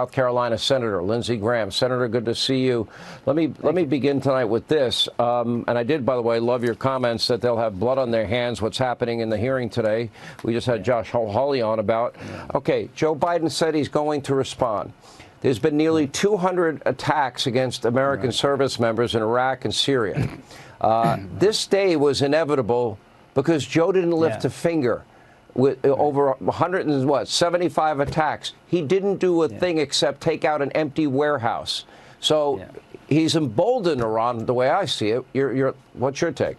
South Carolina Senator Lindsey Graham. Senator, good to see you. Let me begin tonight with this. And I did, by the way, love your comments that they'll have blood on their hands. What's happening in the hearing today? We just had Josh Hawley on about. Okay, Joe Biden said he's going to respond. There's been nearly 200 attacks against American service members in Iraq and Syria. This day was inevitable because Joe didn't lift a finger. With over 175 attacks, he didn't do a thing except take out an empty warehouse. So he's emboldened Iran, the way I see it. What's your take?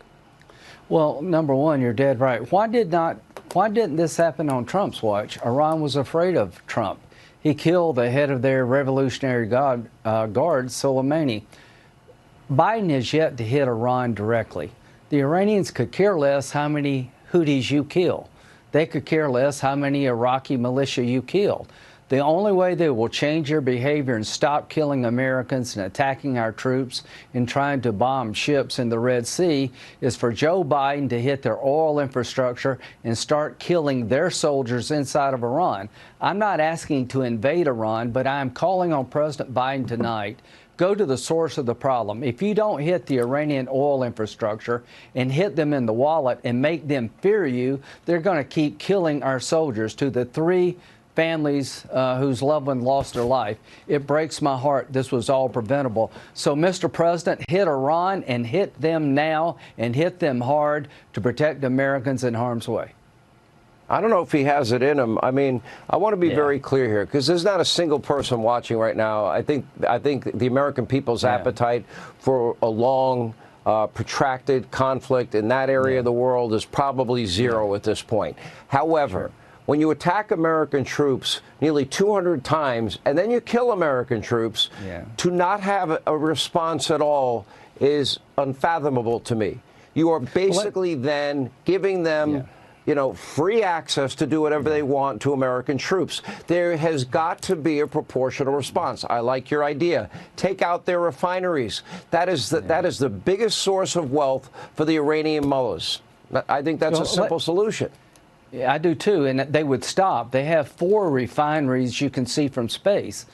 Well, number one, you're dead right. Why didn't this happen on Trump's watch? Iran was afraid of Trump. He killed the head of their Revolutionary Guard, Soleimani. Biden has yet to hit Iran directly. The Iranians could care less how many Houthis you kill. They could care less how many Iraqi militia you killed. The only way they will change their behavior and stop killing Americans and attacking our troops and trying to bomb ships in the Red Sea is for Joe Biden to hit their oil infrastructure and start killing their soldiers inside of Iran. I'm not asking to invade Iran, but I'm calling on President Biden tonight. Go to the source of the problem. If you don't hit the Iranian oil infrastructure and hit them in the wallet and make them fear you, they're going to keep killing our soldiers. To the three families whose loved one lost their life, it breaks my heart this was all preventable. So, Mr. President, hit Iran and hit them now and hit them hard to protect Americans in harm's way. I don't know if he has it in him. I mean, I want to be very clear here, because there's not a single person watching right now. I think the American people's appetite for a long, protracted conflict in that area of the world is probably zero at this point. However, when you attack American troops nearly 200 times and then you kill American troops, to not have a response at all is unfathomable to me. You are basically then giving them free access to do whatever they want to American troops. There has got to be a proportional response. I like your idea. Take out their refineries. That is the biggest source of wealth for the Iranian mullahs. I think that's a simple solution. Yeah, I do too, and they would stop. They have 4 refineries you can see from space.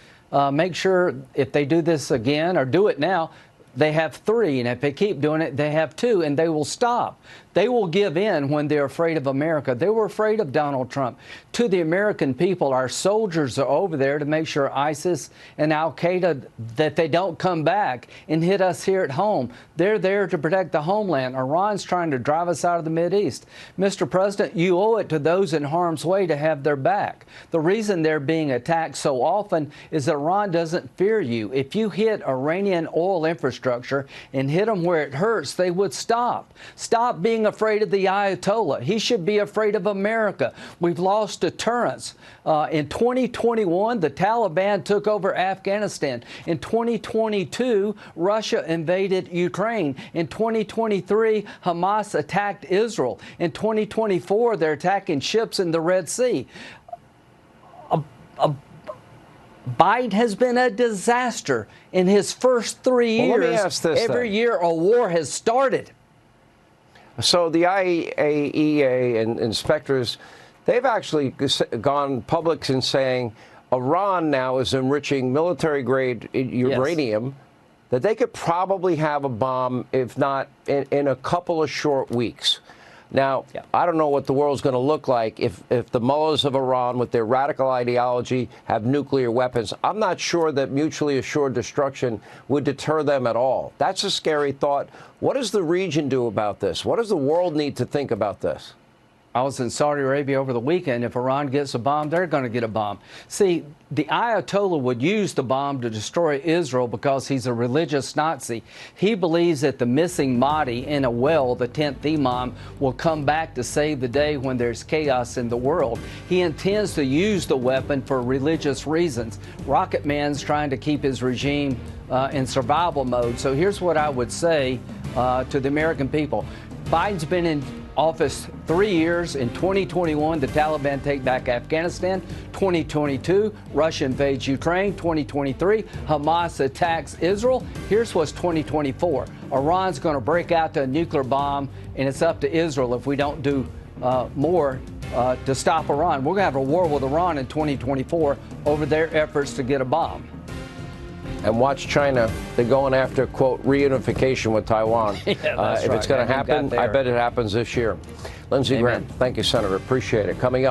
Make sure if they do this again or do it now, they have 3, and if they keep doing it, they have 2, and they will stop. They will give in when they're afraid of America. They were afraid of Donald Trump. To the American people, our soldiers are over there to make sure ISIS and Al-Qaeda, that they don't come back and hit us here at home. They're there to protect the homeland. Iran's trying to drive us out of the Mideast. Mr. President, you owe it to those in harm's way to have their back. The reason they're being attacked so often is that Iran doesn't fear you. If you hit Iranian oil infrastructure and hit them where it hurts, they would stop. Stop being afraid of the Ayatollah. He should be afraid of America. We've lost deterrence. In 2021, the Taliban took over Afghanistan. In 2022, Russia invaded Ukraine. In 2023, Hamas attacked Israel. In 2024, they're attacking ships in the Red Sea. Biden has been a disaster in his first 3 years. Well, let me ask this, every year a war has started. So the IAEA and inspectors, they've actually gone public in saying Iran now is enriching military-grade uranium, that they could probably have a bomb, if not in a couple of short weeks. Now, I don't know what the world's going to look like if the mullahs of Iran, with their radical ideology, have nuclear weapons. I'm not sure that mutually assured destruction would deter them at all. That's a scary thought. What does the region do about this? What does the world need to think about this? I was in Saudi Arabia over the weekend. If Iran gets a bomb, they're going to get a bomb. See, the Ayatollah would use the bomb to destroy Israel because he's a religious Nazi. He believes that the missing Mahdi in a well, the 10th Imam, will come back to save the day when there's chaos in the world. He intends to use the weapon for religious reasons. Rocket Man's trying to keep his regime in survival mode. So here's what I would say to the American people. Biden's been in office 3 years. In 2021, the Taliban take back Afghanistan. 2022, Russia invades Ukraine. 2023, Hamas attacks Israel. Here's what's 2024. Iran's going to break out the nuclear bomb, and it's up to Israel if we don't do more to stop Iran. We're going to have a war with Iran in 2024 over their efforts to get a bomb. And watch China. They're going after, quote, reunification with Taiwan. Yeah, that's if right. it's going to happen, I bet it happens this year. Lindsey Amen. Graham, thank you, Senator. Appreciate it. Coming up.